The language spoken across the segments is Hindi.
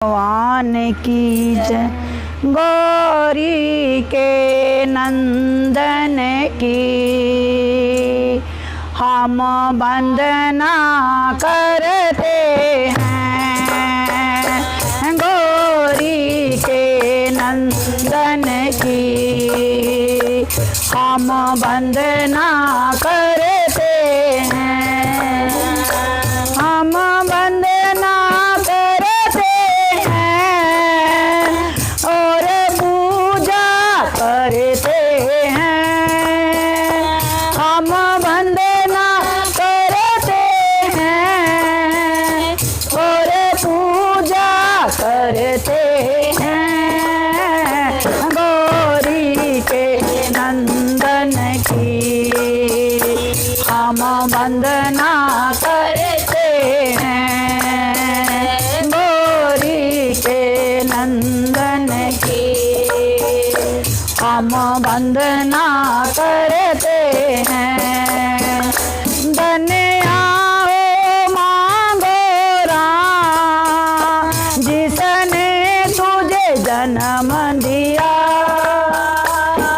भगवान की जय। गौरी के नंदन की हम वंदना करते हैं। गौरी के नंदन की हम वंदना करते हैं। हम वंदना करते हैं और पूजा करते हैं। हम वंदना करते हैं और पूजा करते हैं। गौरी के नंदन की हम वंदना करते हैं। गौरी के नंदन की हम वंदना करते हैं। धन्या हो मांगो राम जिसने तुझे जन्म दिया।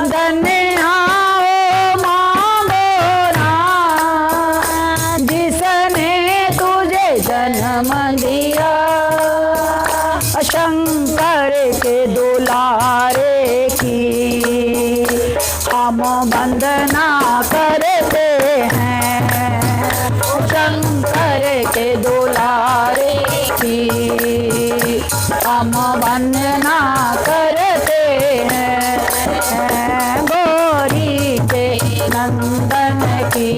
धन्या हो मांगो राम जिसने तुझे जन्म दिया। शंकर के दुलारे की हम वंदना करते हैं। शंकर के दुलारे की हम वंदना करते हैं। गौरी के नंदन की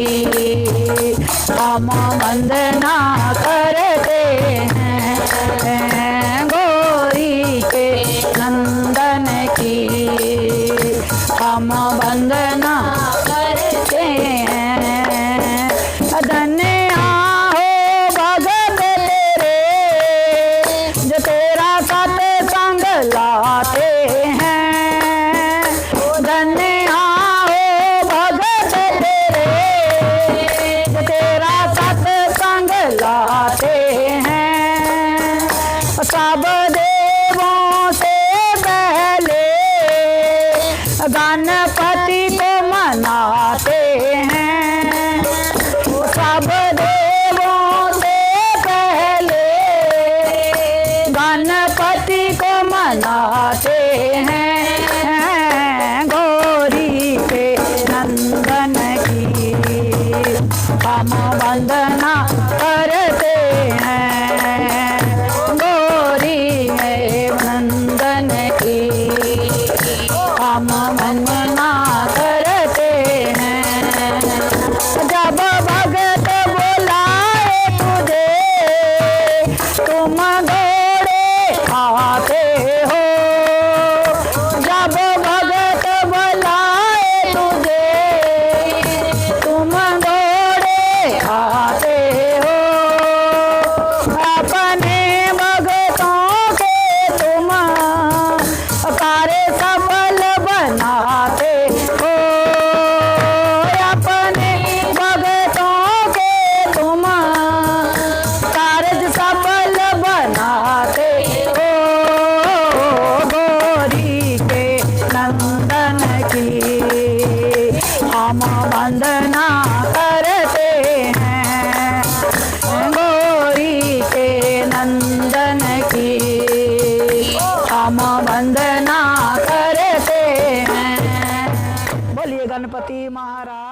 हम वंदना करते हैं। गौरी के नंदन की हम वंदना करते हैं। धन्या हो भगत तेरे जो तेरा सत्संग लाते हैं। धन्या हो भगत तेरे जो तेरा सत्संग लाते हैं। सब देवों से पहले गणपति को मनाते हैं। सब देवों से पहले गणपति को मनाते हैं। गौरी के नंदन की हम वंदना करते हैं। गौरी के नंदन की हम वंदना करते हैं। जब भगत बुलाए तुझे तुम दौड़े आते हो। जब भगत बुलाए तुझे तुम दौड़े आते हो। अपने भगतों के तुम कार्य सफल बनाते हो। अपने भगतों के तुम कार्य सफल बनाते हो। गौरी के नंदन की हम वंदना करते हैं। गौरी के नंदन की हम वंदना करते हैं। बोलिए गणपति महाराज।